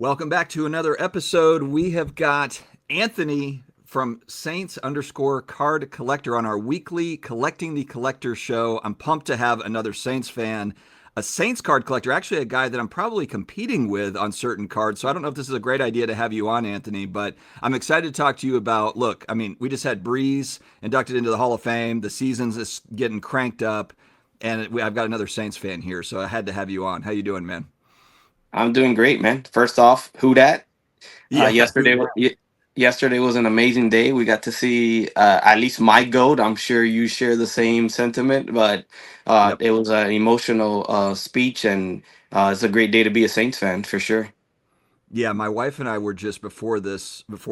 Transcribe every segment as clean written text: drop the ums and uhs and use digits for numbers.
Welcome back to another episode. We have got Anthony from Saints_card collector on our weekly Collecting the Collector show. I'm pumped to have another Saints fan, a Saints card collector, actually a guy that I'm probably competing with on certain cards. So I don't know if this is a great idea to have you on, Anthony, but I'm excited to talk to you about, look, I mean, we just had Breeze inducted into the Hall of Fame. The season's is getting cranked up, and I've got another Saints fan here, so I had to have you on. How you doing, man? I'm doing great, man. First off, who dat? Uh, Yeah, yesterday, yesterday was an amazing day. We got to see at least my goat. I'm sure you share the same sentiment, but yep. it was an emotional speech, and it's a great day to be a Saints fan for sure. Yeah, my wife and I were just before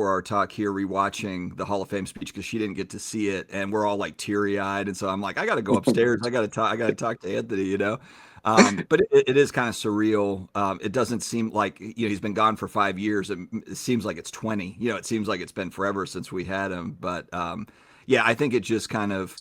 our talk here, rewatching the Hall of Fame speech because she didn't get to see it, and we're all like teary eyed, and so I'm like, I got to go upstairs, I got to talk to Anthony, you know. But it is kind of surreal. It doesn't seem like he's been gone for 5 years. It seems like it's 20. It seems like it's been forever since we had him. But yeah, I think it just kind of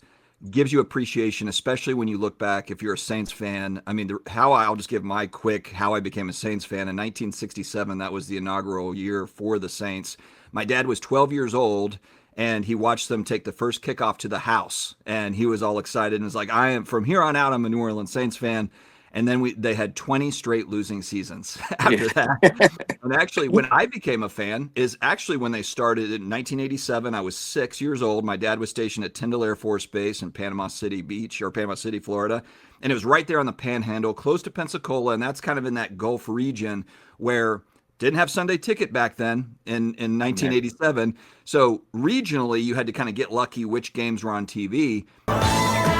gives you appreciation, especially when you look back. If you're a Saints fan, I mean, I'll just give my quick how I became a Saints fan in 1967. That was the inaugural year for the Saints. My dad was 12 years old, and he watched them take the first kickoff to the house, and he was all excited and was like, "I am from here on out. I'm a New Orleans Saints fan." And then they had 20 straight losing seasons Yeah. after that. And actually, when I became a fan is actually when they started in 1987. I was 6 years old. My dad was stationed at Tyndall Air Force Base in Panama City Beach, or Panama City, Florida. And it was right there on the Panhandle, close to Pensacola. And that's kind of in that Gulf region where didn't have Sunday ticket back then in Yeah. 1987. So regionally, you had to kind of get lucky which games were on TV.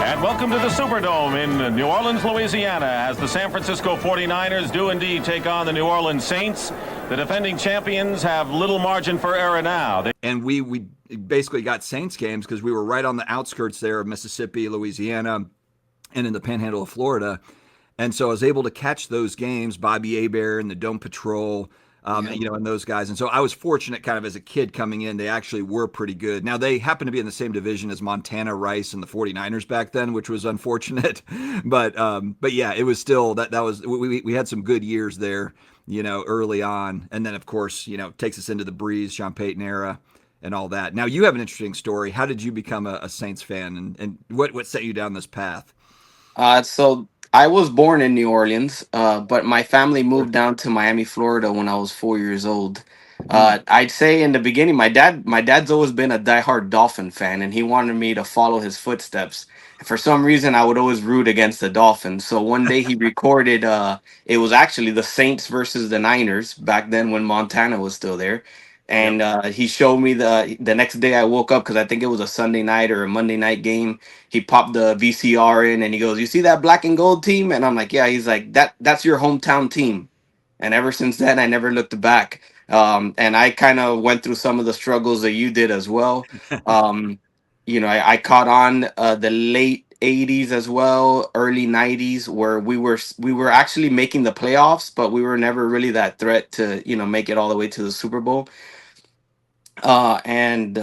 And welcome to the Superdome in New Orleans, Louisiana, as the San Francisco 49ers do indeed take on the New Orleans Saints. The defending champions have little margin for error now. And we basically got Saints games because we were right on the outskirts there of Mississippi, Louisiana, and in the Panhandle of Florida. And so I was able to catch those games, Bobby Hebert and the Dome Patrol, Yeah. and those guys. And so I was fortunate kind of as a kid coming in. They actually were pretty good. Now, they happened to be in the same division as Montana, Rice, and the 49ers back then, which was unfortunate. But yeah, it was still that was we had some good years there, early on. And then, of course, takes us into the Breeze, Sean Payton era and all that. Now, you have an interesting story. How did you become a Saints fan, and what set you down this path? So I was born in New Orleans, but my family moved down to Miami, Florida when I was 4 years old. Mm. I'd say in the beginning, my dad's always been a diehard Dolphin fan, and he wanted me to follow his footsteps. For some reason, I would always root against the Dolphins. So one day he recorded, it was actually the Saints versus the Niners back then when Montana was still there. Yep. And he showed me the next day I woke up because I think it was a Sunday night or a Monday night game. He popped the VCR in and he goes, "You see that black and gold team?" And I'm like, "Yeah." He's like, "That's your hometown team." And ever since then, I never looked back. And I kind of went through some of the struggles that you did as well. Um, I caught on the late '80s as well, early '90s, where we were actually making the playoffs, but we were never really that threat to make it all the way to the Super Bowl. And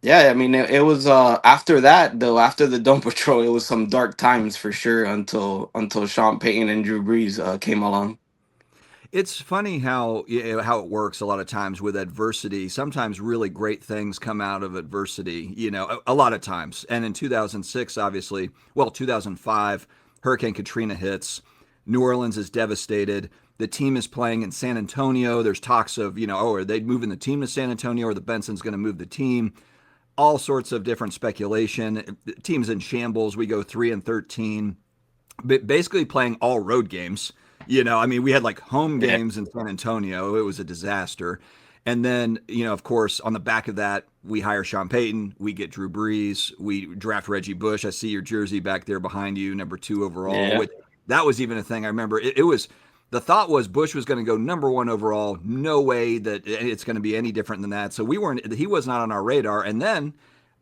Yeah, I mean, it was after that though. After the Dome Patrol, it was some dark times for sure until Sean Payton and Drew Brees came along. It's funny how it works a lot of times with adversity. Sometimes really great things come out of adversity, a lot of times. And in 2006, obviously, well, 2005, Hurricane Katrina hits. New Orleans is devastated. The team is playing in San Antonio. There's talks of, are they moving the team to San Antonio or the Benson's going to move the team? All sorts of different speculation. Teams in shambles. We go 3-13, basically playing all road games. I mean, we had like home Yeah. games in San Antonio. It was a disaster. And then, of course, on the back of that, we hire Sean Payton. We get Drew Brees. We draft Reggie Bush. I see your jersey back there behind you, number 2 overall. Yeah. Which that was even a thing. I remember it was the thought was Bush was going to go number 1 overall. No way that it's going to be any different than that. So he was not on our radar. And then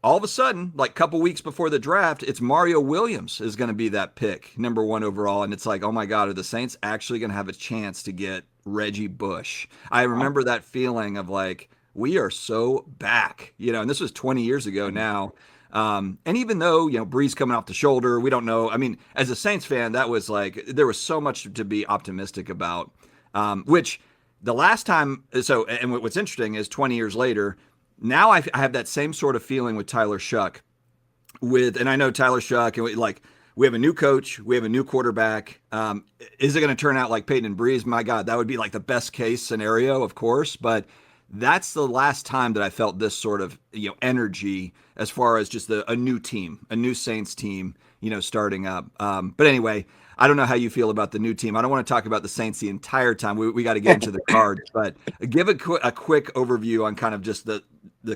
all of a sudden, like a couple weeks before the draft, it's Mario Williams is going to be that pick, number 1 overall. And it's like, oh my God, are the Saints actually going to have a chance to get Reggie Bush? I remember that feeling of like, we are so back, and this was 20 years ago now. And even though, Breeze coming off the shoulder, we don't know. I mean, as a Saints fan, that was like, there was so much to be optimistic about, which the last time, so, and what's interesting is 20 years later, now I have that same sort of feeling with Tyler Shuck. And I know Tyler Shuck, and we have a new coach, we have a new quarterback. Is it going to turn out like Peyton and Breeze? My God, that would be like the best case scenario, of course. But that's the last time that I felt this sort of energy as far as just a new team, a new Saints team, starting up. But anyway, I don't know how you feel about the new team. I don't want to talk about the Saints the entire time. We got to get into the cards, but give a quick overview on kind of just the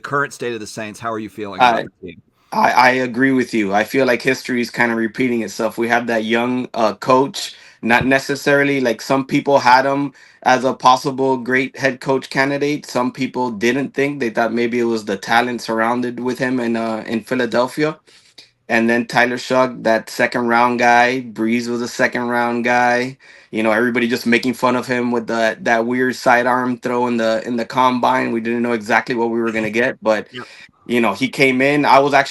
current state of the Saints. How are you feeling about I, the team? I agree with you. I feel like history is kind of repeating itself. We have that young coach, not necessarily like some people had him as a possible great head coach candidate. Some people didn't think. They thought maybe it was the talent surrounded with him in Philadelphia. And then Tyler Shuck, that second round guy. Breeze was a second round guy. Everybody just making fun of him with that weird sidearm throw in the combine. We didn't know exactly what we were gonna get, but he came in. I went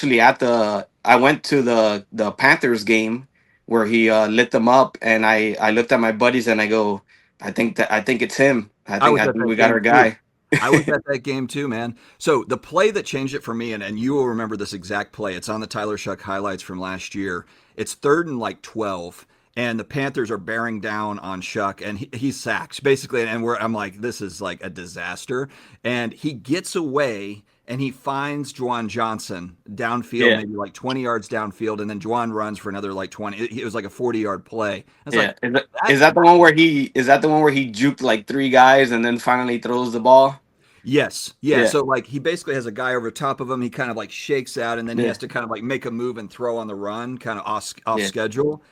to the Panthers game where he lit them up, and I looked at my buddies and I go, I think it's him. I I think was I at think that we got game our too. guy. I was at that game too, man. So the play that changed it for me, and you will remember this exact play. It's on the Tyler Shuck highlights from last year. It's third and like 12, and the Panthers are bearing down on Shuck, and he sacks basically. And I'm like, this is like a disaster. And he gets away. And he finds Juwan Johnson downfield, Yeah, maybe like 20 yards downfield, and then Juwan runs for another like 20. It was like a 40-yard play. I was yeah. like, Is that, is that's that the one where he juked like three guys and then finally throws the ball? Yes. Yeah. Yeah, So like he basically has a guy over top of him. He kind of like shakes out and then he yeah, has to kind of like make a move and throw on the run, kind of off yeah, schedule.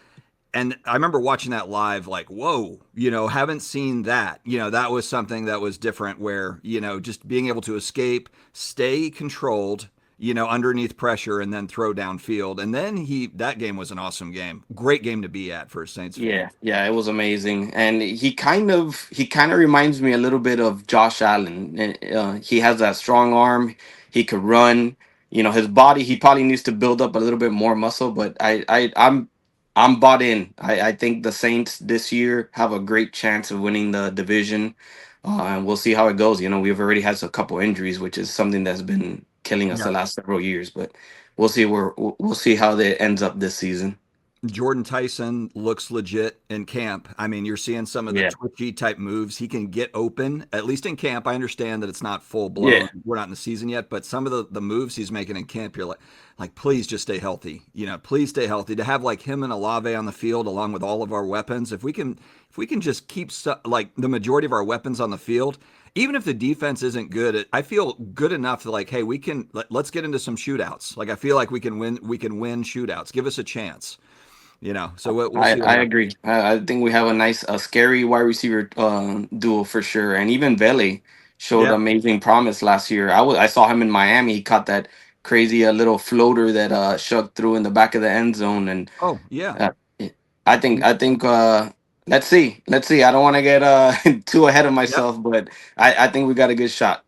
And I remember watching that live, like, whoa, haven't seen that. That was something that was different where, just being able to escape, stay controlled, underneath pressure and then throw downfield. And then that game was an awesome game. Great game to be at for a Saints fan. yeah, yeah. It was amazing, and he kind of reminds me a little bit of Josh Allen. He has that strong arm. He could run. His body. He probably needs to build up a little bit more muscle, but I'm bought in. I think the Saints this year have a great chance of winning the division, and we'll see how it goes. We've already had a couple injuries, which is something that's been killing us the last several years, but we'll see how that ends up this season. Jordan Tyson looks legit in camp. I mean, you're seeing some of the Yeah. twitchy type moves. He can get open, at least in camp. I understand that it's not full Yeah. blown. We're not in the season yet, but some of the moves he's making in camp, you're like, please just stay healthy. Please stay healthy. To have like him and Olave on the field along with all of our weapons, if we can just keep like the majority of our weapons on the field, even if the defense isn't good, I feel good enough that like, hey, let's get into some shootouts. Like I feel like we can win shootouts. Give us a chance. So we'll see what I happens. agree. I think we have a scary wide receiver duo for sure, and even Vele showed Yeah. amazing promise last year. I saw him in Miami. He caught that crazy little floater that Shuck threw in the back of the end zone, and Oh, yeah. uh, I think let's see. I don't want to get too ahead of Yep. myself, but I think we got a good shot.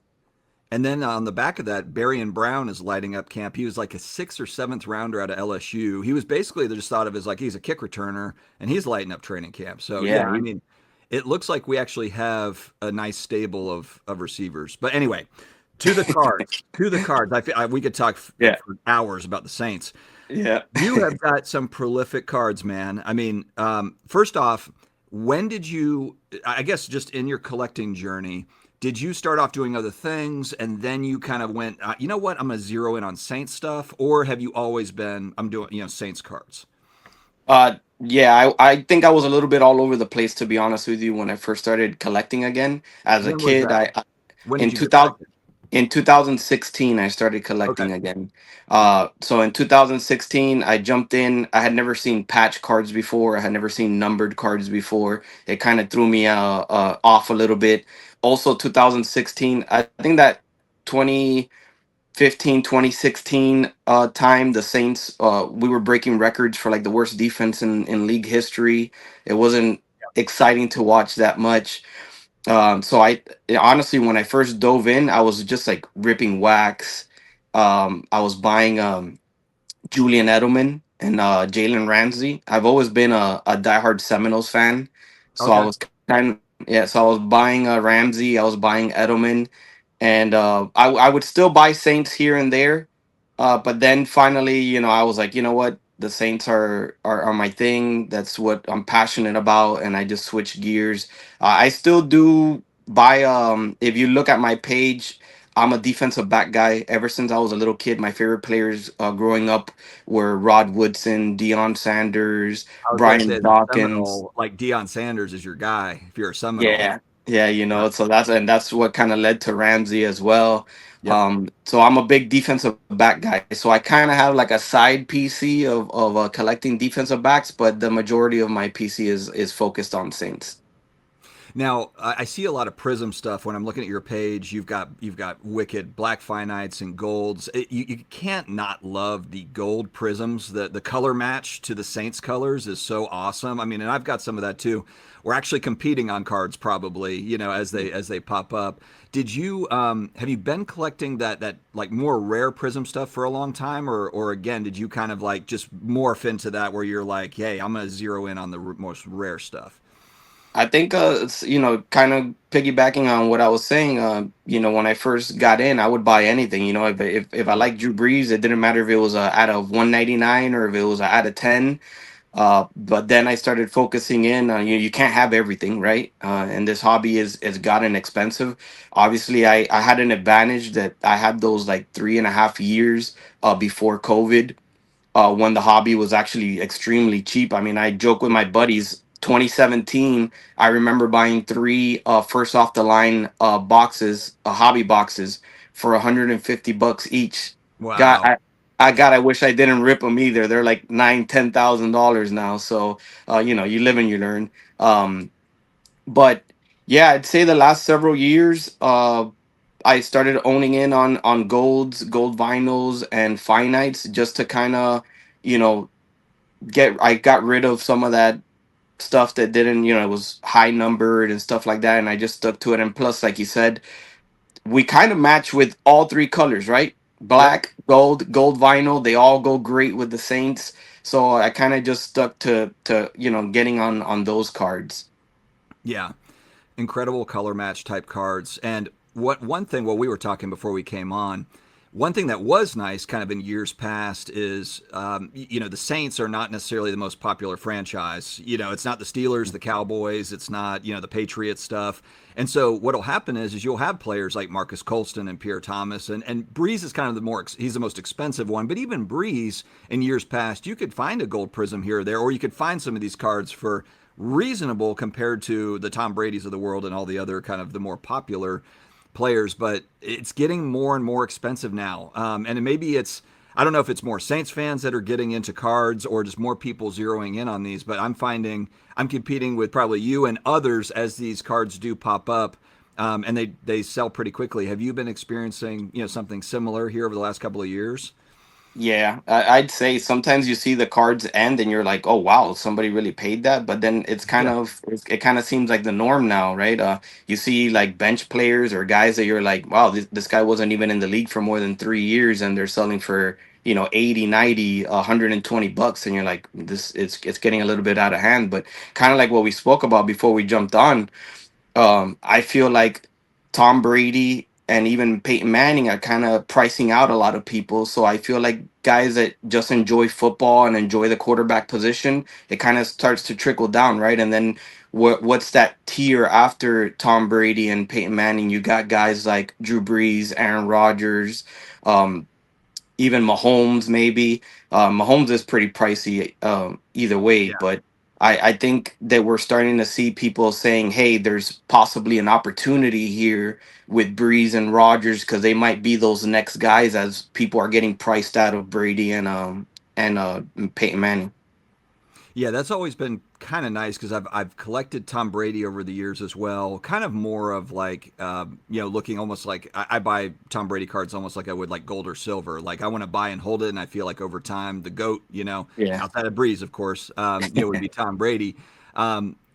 And then on the back of that, Berrien Brown is lighting up camp. He was like a sixth or seventh rounder out of LSU. He was basically just thought of as like he's a kick returner, and he's lighting up training camp. So yeah, Yeah, I mean, it looks like we actually have a nice stable of receivers. But anyway, to the cards. To the cards. We could talk yeah, for hours about the Saints. yeah. You have got some prolific cards, man. I mean, first off, when did you, I guess just in your collecting journey, did you start off doing other things and then you kind of went, you know what, I'm going to zero in on Saints stuff? Or have you always been, I'm doing, Saints cards? Yeah, I think I was a little bit all over the place, to be honest with you, when I first started collecting again. As a When was kid, that? I When did in you get back? in 2016 I started Okay. collecting again. So in 2016 I jumped in. I had never seen patch cards before. I had never seen numbered cards before. It kind of threw me off a little bit. Also 2016, I think that 2015, 2016 time, the Saints, we were breaking records for like the worst defense in league history. It wasn't exciting to watch that much. So honestly, when I first dove in, I was just like ripping wax. I was buying Julian Edelman and Jalen Ramsey. I've always been a diehard Seminoles fan, so I Okay. was kind Yeah, so I was buying Ramsey, I was buying Edelman, and I would still buy Saints here and there, but then finally, I was like, you know what, the Saints are my thing. That's what I'm passionate about, and I just switched gears. I still do buy. If you look at my page, I'm a defensive back guy. Ever since I was a little kid, my favorite players growing up were Rod Woodson, Deion Sanders, I was gonna say Brian the Dawkins. Seminole, like Deion Sanders is your guy if you're a Seminole. Yeah, yeah, so that's what kind of led to Ramsey as well. Yep. So I'm a big defensive back guy. So I kind of have like a side PC of collecting defensive backs, but the majority of my PC is focused on Saints. Now I see a lot of Prism stuff when I'm looking at your page. You've got wicked black finites and golds. You can't not love the gold prisms. The color match to the Saints colors is so awesome. I mean, and I've got some of that too. We're actually competing on cards probably, as they pop up. Did you have you been collecting that like more rare Prism stuff for a long time, or again did you kind of like just morph into that where you're like, hey, I'm gonna zero in on the most rare stuff? I think it's kind of piggybacking on what I was saying. When I first got in, I would buy anything. If I like Drew Brees, it didn't matter if it was out of 199 or if it was out of 10. But then I started focusing in on you can't have everything, right? And this hobby is gotten expensive. Obviously, I had an advantage that I had those like 3.5 years before COVID, when the hobby was actually extremely cheap. I mean, I joke with my buddies. 2017, I remember buying three first off the line boxes, hobby boxes, for $150 each. God, Wow. I wish I didn't rip them either. They're like $9,000-$10,000 now. So, you live and you learn. But yeah, I'd say the last several years, I started owning in on gold vinyls, and finites, just to kind of, you know, I got rid of some of that stuff that didn't, it was high numbered and stuff like that, and I just stuck to it. And plus, like you said, we kind of match with all three colors, right? Yep. Black, gold vinyl, they all go great with the Saints. So I kind of just stuck to getting on those cards. Yeah. Incredible color match type cards. And what one thing, well, we were talking before we came on. One thing that was nice, kind of in years past, is the Saints are not necessarily the most popular franchise. It's not the Steelers, the Cowboys, it's not the Patriots stuff. And so what'll happen is you'll have players like Marcus Colston and Pierre Thomas, and Breeze is kind of he's the most expensive one. But even Breeze in years past, you could find a gold prism here or there, or you could find some of these cards for reasonable compared to the Tom Brady's of the world and all the other kind of the more popular players, but it's getting more and more expensive now. And maybe I don't know if it's more Saints fans that are getting into cards or just more people zeroing in on these, but I'm finding I'm competing with probably you and others as these cards do pop up. And they sell pretty quickly. Have you been experiencing something similar here over the last couple of years? Yeah, I'd say sometimes you see the cards end and you're like, oh wow, somebody really paid that. But then Yeah. it kind of seems like the norm now, right? You see like bench players or guys that you're like, wow, this guy wasn't even in the league for more than 3 years, and they're selling for 80, 90, $120, and you're like, this it's getting a little bit out of hand. But kind of like what we spoke about before we jumped on, I feel like Tom Brady and even Peyton Manning are kind of pricing out a lot of people. So I feel like guys that just enjoy football and enjoy the quarterback position, it kind of starts to trickle down, right? And then what's that tier after Tom Brady and Peyton Manning? You got guys like Drew Brees, Aaron Rodgers, um, even Mahomes maybe. Mahomes is pretty pricey either way, but I think that we're starting to see people saying, "Hey, there's possibly an opportunity here with Breeze and Rodgers, because they might be those next guys as people are getting priced out of Brady and Peyton Manning." Yeah, that's always been kind of nice because I've collected Tom Brady over the years as well. Kind of more of like looking almost like I buy Tom Brady cards almost like I would like gold or silver. Like I want to buy and hold it, and I feel like over time the goat, Yeah, outside of Breeze, of course, would be Tom Brady.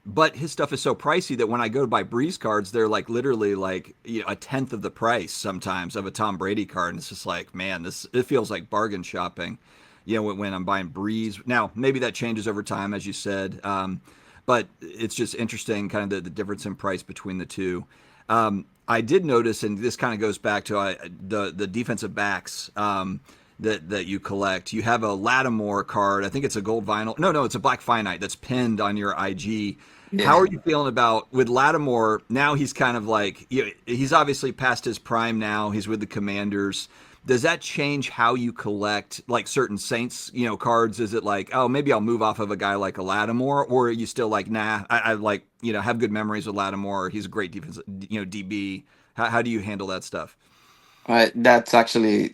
But his stuff is so pricey that when I go to buy Breeze cards, they're like literally like a tenth of the price sometimes of a Tom Brady card, and it's just like, man, it feels like bargain shopping when I'm buying Breeze. Now, maybe that changes over time, as you said. but it's just interesting, kind of the difference in price between the two. I did notice, and this kind of goes back to the defensive backs that you collect. You have a Lattimore card. I think it's a gold vinyl. No, it's a black finite that's pinned on your IG. How Yeah. are you feeling about with Lattimore? Now he's kind of like, he's obviously past his prime now. He's with the Commanders. Does that change how you collect like certain Saints, cards? Is it like, oh, maybe I'll move off of a guy like a Lattimore, or are you still like, nah, I like, have good memories with Lattimore. He's a great defense, DB. How do you handle that stuff? That's actually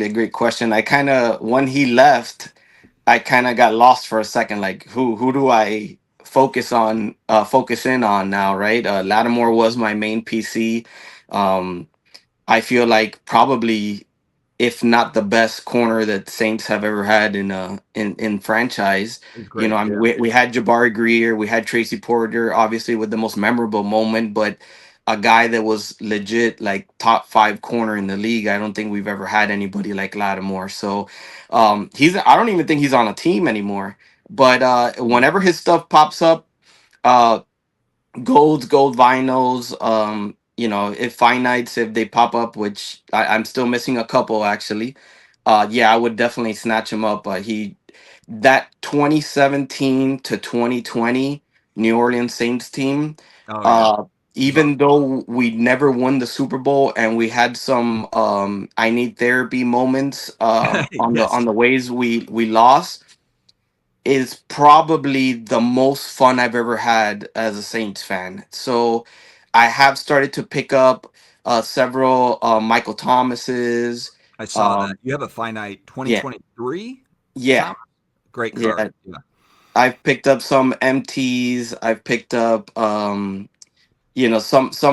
a great question. I kind of when he left, I kind of got lost for a second. Like who do I focus in on now, right? Lattimore was my main PC. Um, I feel like probably, if not the best corner that Saints have ever had in franchise. He's You know, great. I mean, Yeah. we had Jabari Greer, we had Tracy Porter, obviously with the most memorable moment, but a guy that was legit like top five corner in the league. I don't think we've ever had anybody like Lattimore. So I don't even think he's on a team anymore. But whenever his stuff pops up, uh, gold vinyls, if finites, if they pop up, which I'm still missing a couple actually. Yeah, I would definitely snatch him up. He That 2017 to 2020 New Orleans Saints team, Oh yeah. uh even though we never won the Super Bowl and we had some I need therapy moments on the Yes. ways we lost, is probably the most fun I've ever had as a Saints fan. So I have started to pick up several Michael Thomases. I saw that. Um, You have a finite yeah, 2023 yeah, Thomas. Great yeah. card. Yeah. I've picked up some MTs. I've picked up some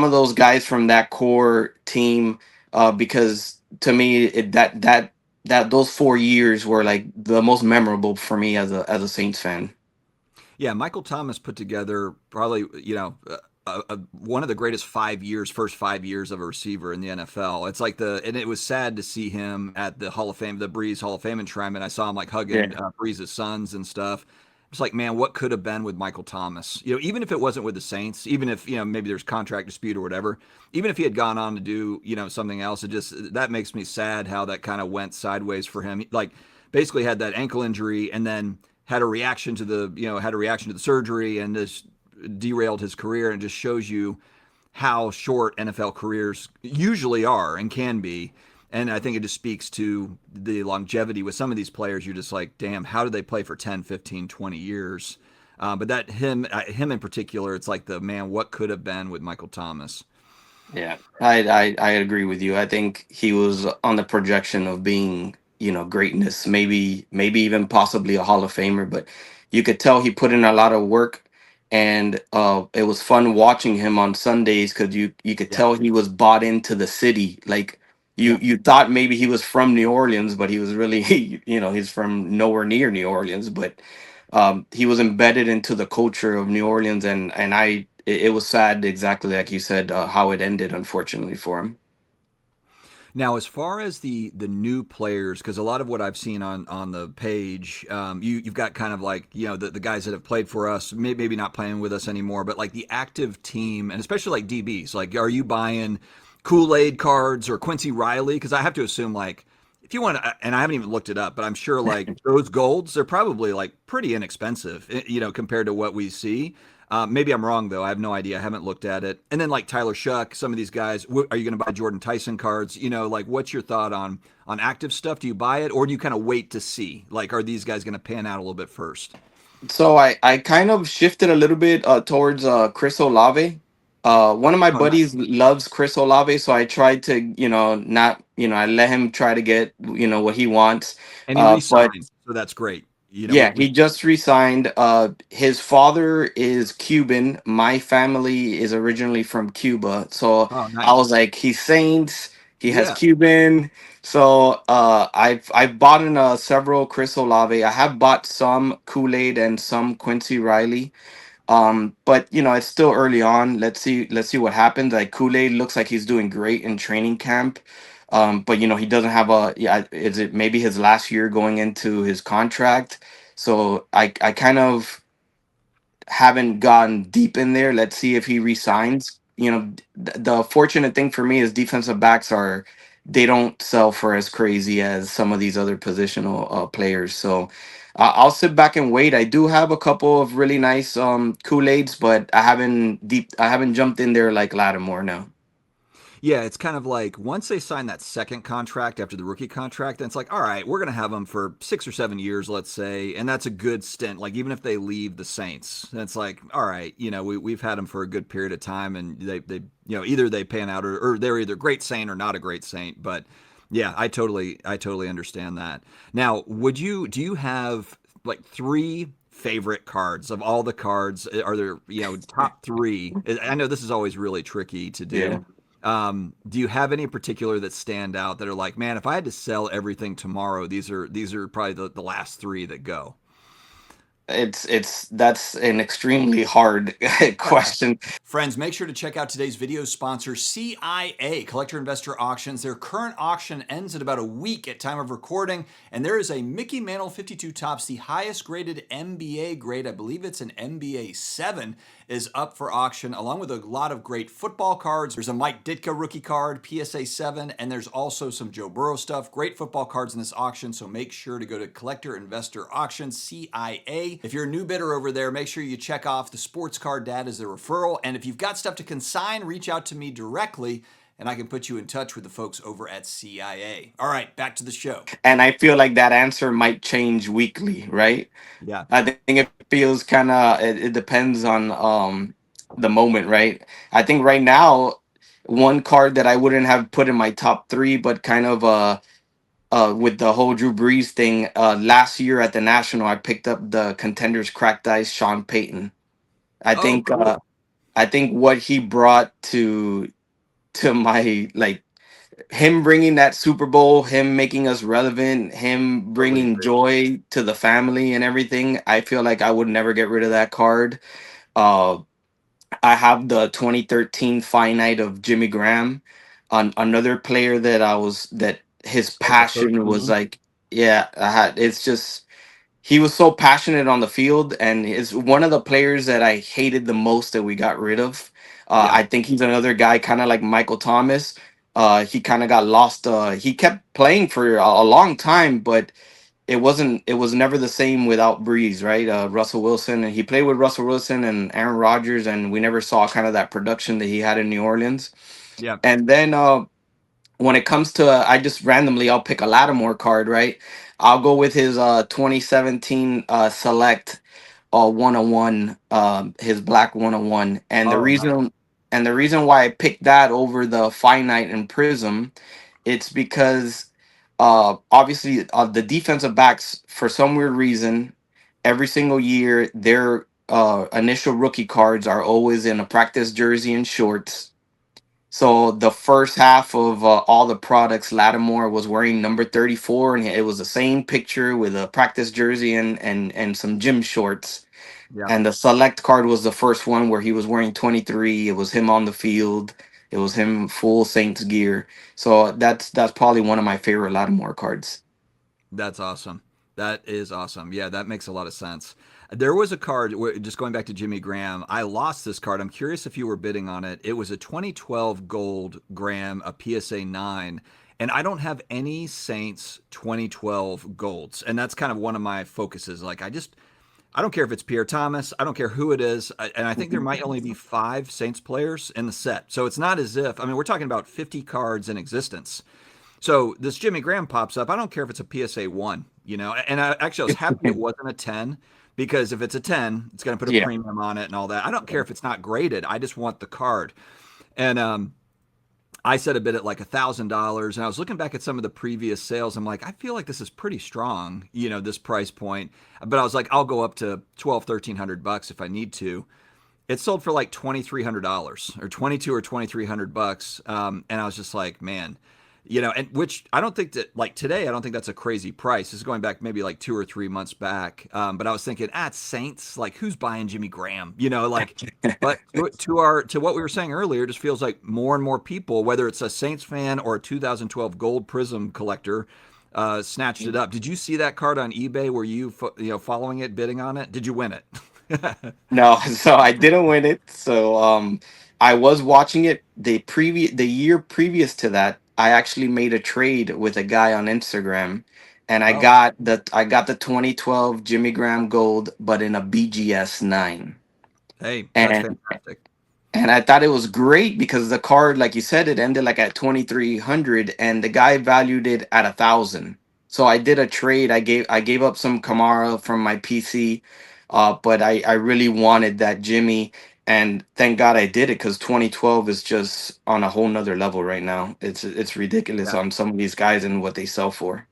of those guys from that core team, because to me that those 4 years were like the most memorable for me as a Saints fan. Yeah, Michael Thomas put together probably, one of the greatest 5 years, first 5 years of a receiver in the NFL. It's like and it was sad to see him at the Hall of Fame, the Breeze Hall of Fame enshrinement. I saw him like Yeah. hugging Breeze's sons and stuff. It's like, man, what could have been with Michael Thomas? Even if it wasn't with the Saints, even if, maybe there's contract dispute or whatever, even if he had gone on to do, something else, that makes me sad how that kind of went sideways for him. Like, basically had that ankle injury and then had a reaction to the surgery and this derailed his career, and it just shows you how short NFL careers usually are and can be. And I think it just speaks to the longevity with some of these players. You're just like, damn, how did they play for 10, 15, 20 years? But him in particular, it's like the man, what could have been with Michael Thomas? Yeah, I agree with you. I think he was on the projection of being, greatness, maybe even possibly a Hall of Famer, but you could tell he put in a lot of work, and it was fun watching him on Sundays because you could Yeah. tell he was bought into the city. Like you Yeah. you thought maybe he was from New Orleans, but he was really he's from nowhere near New Orleans, but he was embedded into the culture of New Orleans, and it was sad, exactly like you said, how it ended, unfortunately for him. Now, as far as the new players, because a lot of what I've seen on the page, you've got kind of like the guys that have played for us, maybe not playing with us anymore, but like the active team, and especially like DBs. Like, are you buying Kool-Aid cards or Quincy Riley? Because I have to assume like if you want to, and I haven't even looked it up, but I'm sure like those golds, they're probably like pretty inexpensive, compared to what we see. Maybe I'm wrong though. I have no idea. I haven't looked at it. And then like Tyler Shuck, some of these guys. Are you going to buy Jordan Tyson cards? Like what's your thought on active stuff? Do you buy it or do you kind of wait to see? Like, are these guys going to pan out a little bit first? So I kind of shifted a little bit towards Chris Olave. One of my Oh, nice. buddies loves Chris Olave, so I tried to, not, I let him try to get, what he wants. And he But re-signed, so that's great. yeah, he just resigned. His father is Cuban. My family is originally from Cuba. So oh, I was nice. like, he's Saints, he has Yeah. Cuban. So I've bought in several Chris Olave. I have bought some Kool-Aid and some Quincy Riley. But it's still early on. Let's see what happens. Like Kool-Aid looks like he's doing great in training camp. But he doesn't have is it maybe his last year going into his contract? So I kind of haven't gone deep in there. Let's see if he resigns. You know, the fortunate thing for me is defensive backs are they don't sell for as crazy as some of these other positional players. So I'll sit back and wait. I do have a couple of really nice Kool-Aids, but I haven't jumped in there like Lattimore now. Yeah, it's kind of like once they sign that second contract after the rookie contract, then it's like, all right, we're going to have them for 6 or 7 years, let's say, and that's a good stint. Like even if they leave the Saints, it's like, all right, we've had them for a good period of time, and they either they pan out or they're either great Saint or not a great Saint. But yeah, I totally understand that. Now, do you have like three favorite cards of all the cards? Are there top three? I know this is always really tricky to Yeah. do. Do you have any in particular that stand out that are like, man, if I had to sell everything tomorrow, these are probably the last three that go? It's that's an extremely hard question. Friends, make sure to check out today's video sponsor, CIA, Collector Investor Auctions. Their current auction ends in about a week at time of recording, and there is a Mickey Mantle 52 Topps, the highest graded NBA grade, I believe it's an NBA 7, is up for auction, along with a lot of great football cards. There's a Mike Ditka rookie card, PSA 7, and there's also some Joe Burrow stuff. Great football cards in this auction, so make sure to go to Collector Investor Auctions, CIA. If you're a new bidder over there, make sure you check off the Sports Card Dad as a referral. And if you've got stuff to consign, reach out to me directly and I can put you in touch with the folks over at CIA. All right, back to the show. And I feel like that answer might change weekly, right? Yeah. I think it feels kind of it depends on the moment, right? I think right now one card that I wouldn't have put in my top 3 but kind of with the whole Drew Brees thing last year at the National I picked up the Contenders Cracked Ice Sean Payton. I Oh, think cool. I think what he brought to my like him bringing that Super Bowl, him making us relevant, him Totally bringing agree. joy to the family and everything. I feel like I would never get rid of that card. Uh, I have the 2013 finite of Jimmy Graham, on another player that that his Oh, the passion was 13. like, yeah, it's just he was so passionate on the field and is one of the players that I hated the most that we got rid of. Yeah. I think he's another guy kind of like Michael Thomas. He kind of got lost. He kept playing for a long time, but it was never the same without Breeze, right? Russell Wilson, and he played with Russell Wilson and Aaron Rodgers, and we never saw kind of that production that he had in New Orleans. Yeah. And then when it comes to I just randomly I'll pick a Lattimore card, right? I'll go with his 2017 select 101, his black 101. Oh, nice. And the reason why I picked that over the finite and prism, it's because obviously the defensive backs for some weird reason every single year their initial rookie cards are always in a practice jersey and shorts. So the first half of all the products, Lattimore was wearing number 34, and it was the same picture with a practice jersey and some gym shorts. Yeah. And the select card was the first one where he was wearing 23. It was him on the field. It was him full Saints gear. So that's probably one of my favorite Lattimore cards. That's awesome. That is awesome. Yeah, that makes a lot of sense. There was a card, just going back to Jimmy Graham, I lost this card. I'm curious if you were bidding on it. It was a 2012 gold Graham, a PSA 9. And I don't have any Saints 2012 golds. And that's kind of one of my focuses. Like, I don't care if it's Pierre Thomas. I don't care who it is. And I think there might only be 5 Saints players in the set. So it's not as if, I mean, we're talking about 50 cards in existence. So this Jimmy Graham pops up. I don't care if it's a PSA 1, and actually I was happy it wasn't a 10 because if it's a 10, it's going to put a Yeah. premium on it and all that. I don't care if it's not graded. I just want the card. And I set a bid at like $1,000, and I was looking back at some of the previous sales. I'm like, I feel like this is pretty strong, this price point. But I was like, I'll go up to 1,200-1,300 bucks if I need to. It sold for like $2,300 or 22 or $2,300. And I was just like, man, and which I don't think that like today, I don't think that's a crazy price. This is going back maybe like 2 or 3 months back. But I was thinking, it's Saints. Like, who's buying Jimmy Graham? But to what we were saying earlier, it just feels like more and more people, whether it's a Saints fan or a 2012 Gold Prism collector, snatched it up. Did you see that card on eBay? Were you following it, bidding on it? Did you win it? No, so I didn't win it. So I was watching it the year previous to that. I actually made a trade with a guy on Instagram, and Oh, I got the 2012 Jimmy Graham Gold, but in a BGS 9. hey, that's And fantastic. and I thought it was great because the card, like you said, it ended like at 2,300, and the guy valued it at 1,000. So I did a trade. I gave up some Kamara from my PC, but I really wanted that Jimmy, and thank God I did it because 2012 is just on a whole nother level right now. It's ridiculous Yeah. on some of these guys and what they sell for.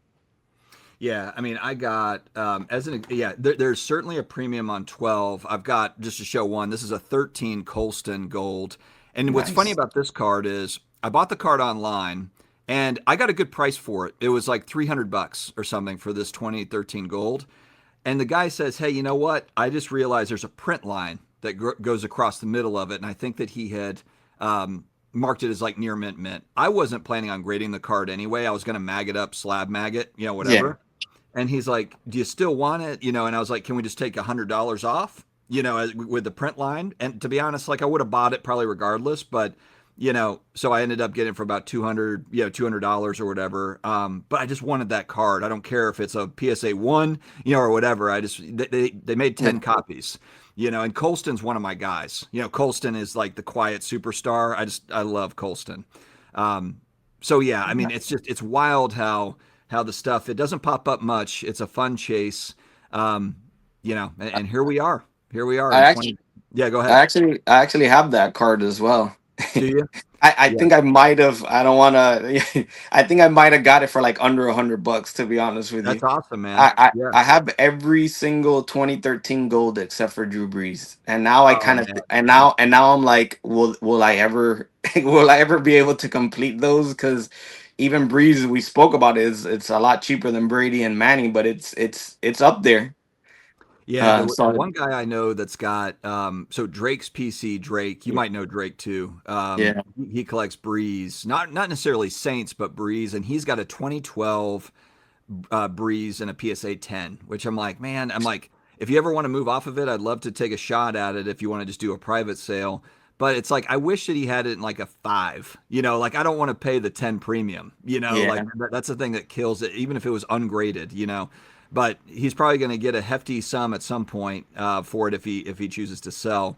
Yeah, I mean, I got there's certainly a premium on 12. I've got just to show one. This is a 13 Colston Gold, and what's funny Nice. about this card is I bought the card online, and I got a good price for it. It was like $300 or something for this 2013 Gold, and the guy says, "Hey, you know what? I just realized there's a print line that goes across the middle of it, and I think that he had." Marked it as like near mint mint. I wasn't planning on grading the card anyway. I was going to mag it up, slab mag it, Yeah. whatever. And he's like, "Do you still want it?" And I was like, "Can we just take $100 off?" With the print line. And to be honest, like I would have bought it probably regardless, but so I ended up getting it for about 200, $200 or whatever. But I just wanted that card. I don't care if it's a PSA one, or whatever. They made 10 copies. And Colston's one of my guys. Colston is like the quiet superstar. I love Colston. So yeah, I mean, it's wild how the stuff it doesn't pop up much. It's a fun chase, and here we are. Here we are I in actually 20. Yeah, go I ahead. actually I actually have that card as well. Do you? I Yeah, think I might have. I don't want to. I think I might have got it for like under $100, to be honest with that's you. awesome, man. I, Yeah. I have every single 2013 gold except for Drew Brees, and now I Oh kind of man. and now I'm like, will I ever will I ever be able to complete those? Because even Brees, we spoke about it, is it's a lot cheaper than Brady and Manning, but it's up there. Yeah, the So one guy I know that's got so Drake's PC, Drake, you yeah, might know Drake too. yeah, He collects Breeze, not necessarily Saints, but Breeze, and he's got a 2012 Breeze and a PSA 10, which I'm like, if you ever want to move off of it, I'd love to take a shot at it if you want to just do a private sale. But it's like I wish that he had it in like a 5. Like I don't want to pay the 10 premium. Like yeah. that's the thing that kills it, even if it was ungraded. But he's probably going to get a hefty sum at some point for it if he chooses to sell.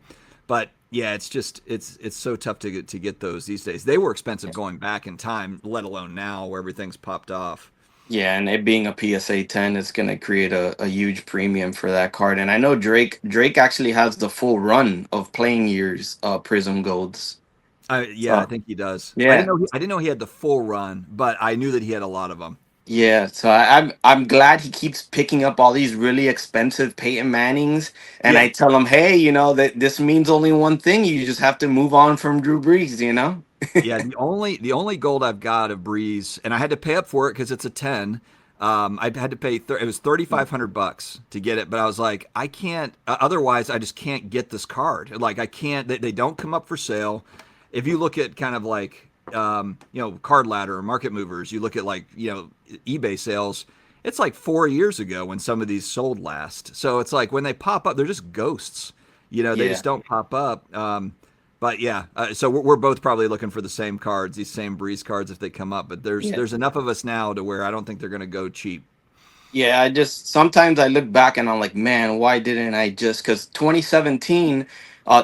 But yeah, it's so tough to get those these days. They were expensive going back in time, let alone now where everything's popped off. Yeah, and it being a PSA 10, it's gonna create a huge premium for that card. And I know Drake actually has the full run of playing years Prism Golds. Yeah, I So think he does. I didn't yeah, know I didn't know he had the full run, but I knew that he had a lot of them. yeah. So I'm glad he keeps picking up all these really expensive Peyton Mannings, and Yeah, I tell him, hey, that this means only one thing: you just have to move on from Drew Brees. yeah. The only gold I've got of Breeze, and I had to pay up for it because it's a 10. I had to pay. It was $3,500 to get it, but I was like, I can't. Otherwise, I just can't get this card. Like I can't. They don't come up for sale. If you look at kind of like card ladder or market movers, you look at like eBay sales. It's like 4 years ago when some of these sold last. So it's like when they pop up, they're just ghosts. They Yeah, just don't pop up. But yeah, so we're both probably looking for the same cards, these same Breeze cards if they come up. But there's yeah. there's enough of us now to where I don't think they're going to go cheap. Yeah, I just sometimes I look back and I'm like, man, why didn't I just, because 2017,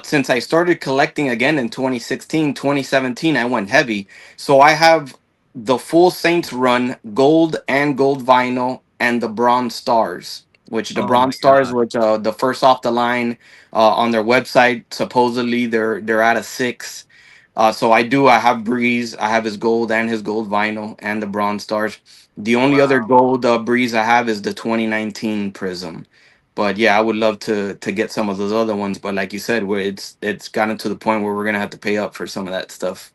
since I started collecting again in 2016, 2017, I went heavy. So I have the full Saints run, gold and gold vinyl, and the bronze stars, which the Oh my bronze stars, God. which the first off the line on their website, supposedly they're at a 6. So I have Breeze, I have his gold and his gold vinyl and the bronze stars. The only other Wow. gold Breeze I have is the 2019 Prism. But yeah, I would love to get some of those other ones. But like you said, where it's gotten to the point where we're gonna have to pay up for some of that stuff.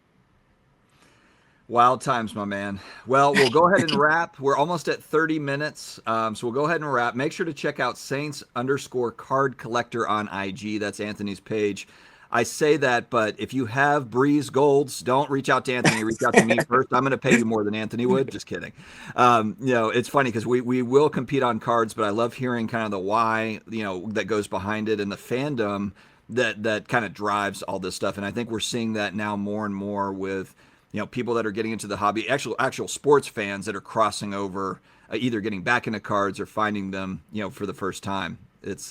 Wild times, my man. Well, we'll go ahead and wrap. We're almost at 30 minutes. So we'll go ahead and wrap. Make sure to check out Saints underscore card collector on IG. That's Anthony's page. I say that, but if you have Breeze Golds, don't reach out to Anthony. Reach out to me first. I'm going to pay you more than Anthony would. Just kidding. It's funny because we will compete on cards, but I love hearing kind of the why, that goes behind it and the fandom that kind of drives all this stuff. And I think we're seeing that now more and more with, people that are getting into the hobby, actual sports fans that are crossing over, either getting back into cards or finding them, for the first time. It's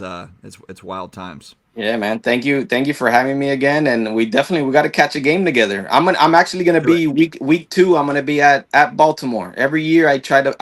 wild times. Yeah, man. Thank you for having me again. And we got to catch a game together. I'm actually gonna Do it. be week 2. I'm gonna be at Baltimore. Every year I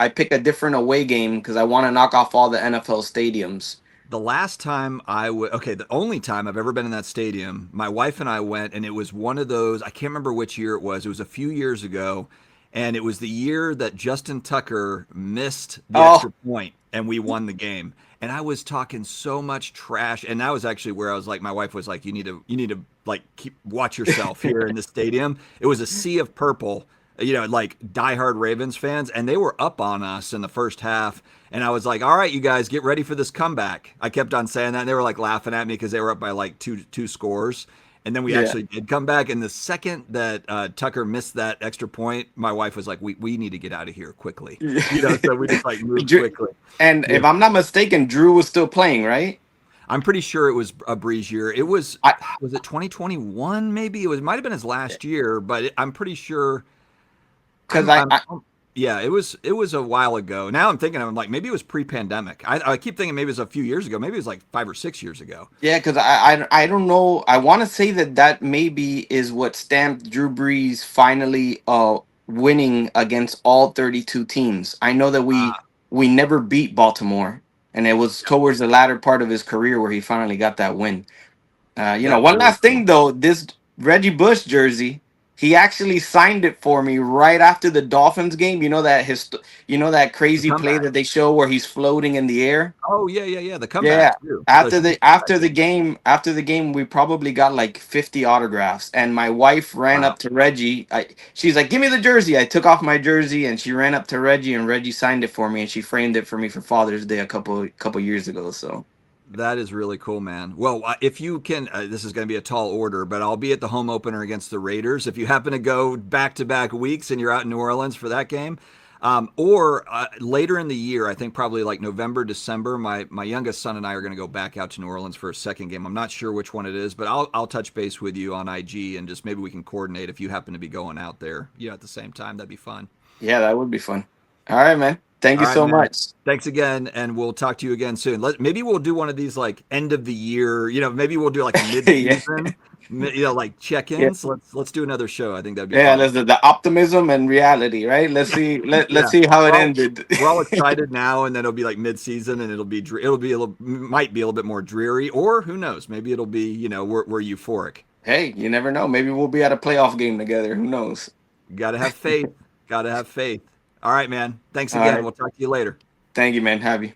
pick a different away game because I want to knock off all the NFL stadiums. The last time the only time I've ever been in that stadium, my wife and I went, and it was one of those, I can't remember which year it was. It was a few years ago, and it was the year that Justin Tucker missed the Oh, extra point, and we won the game. And I was talking so much trash, and that was actually where I was like, my wife was like, you need to like watch yourself here in the stadium. It was a sea of purple, like diehard Ravens fans, and they were up on us in the first half. And I was like, all right, you guys get ready for this comeback. I kept on saying that, and they were like laughing at me because they were up by like two scores. And then we yeah. actually did come back. And the second that Tucker missed that extra point, my wife was like, we need to get out of here quickly. So we just like moved Drew, quickly. and Yeah. if I'm not mistaken, Drew was still playing, right? I'm pretty sure it was a Breeze year. It I was it 2021 maybe? Might have been his last year, but I'm pretty sure because I'm yeah, it was a while ago. Now I'm thinking I'm like maybe it was pre-pandemic. I keep thinking maybe it was a few years ago. Maybe it was like 5 or 6 years ago. Yeah, because I don't know. I want to say that maybe is what stamped Drew Brees finally winning against all 32 teams. I know that we never beat Baltimore, and it was towards the latter part of his career where he finally got that win. That's One really last cool. thing though, this Reggie Bush jersey, he actually signed it for me right after the Dolphins game. You know that The crazy play comeback. that they show where he's floating in the air. Oh yeah, yeah, yeah. The Yeah. comeback too. The After comeback the game. game, we probably got like 50 autographs. And my wife ran Wow. up to Reggie. She's like, "Give me the jersey." I took off my jersey, and she ran up to Reggie, and Reggie signed it for me, and she framed it for me for Father's Day a couple years ago. So That is really cool, man. Well, if you can, this is going to be a tall order, but I'll be at the home opener against the Raiders. If you happen to go back to back weeks and you're out in New Orleans for that game, or later in the year, I think probably like November, December, my youngest son and I are going to go back out to New Orleans for a second game. I'm not sure which one it is, but I'll touch base with you on IG and just maybe we can coordinate if you happen to be going out there, at the same time. That'd be fun. yeah, that would be fun. All right, man. Thank All you right, so man. much. Thanks again, and we'll talk to you again soon. Maybe we'll do one of these like end of the year. Maybe we'll do like a mid Yeah, season, like yeah, check-ins. Let's do another show. I think that'd be yeah. fun. There's the optimism and reality, right? Let's Yeah, see how it we're all ended. we're all excited now, and then it'll be like mid season, and it'll be a little might be a little bit more dreary, or who knows? Maybe it'll be we're euphoric. Hey, you never know. Maybe we'll be at a playoff game together. Who knows? Got to have faith. Got to have faith. All right, man. Thanks All again. right. We'll talk to you later. Thank you, man. Have you.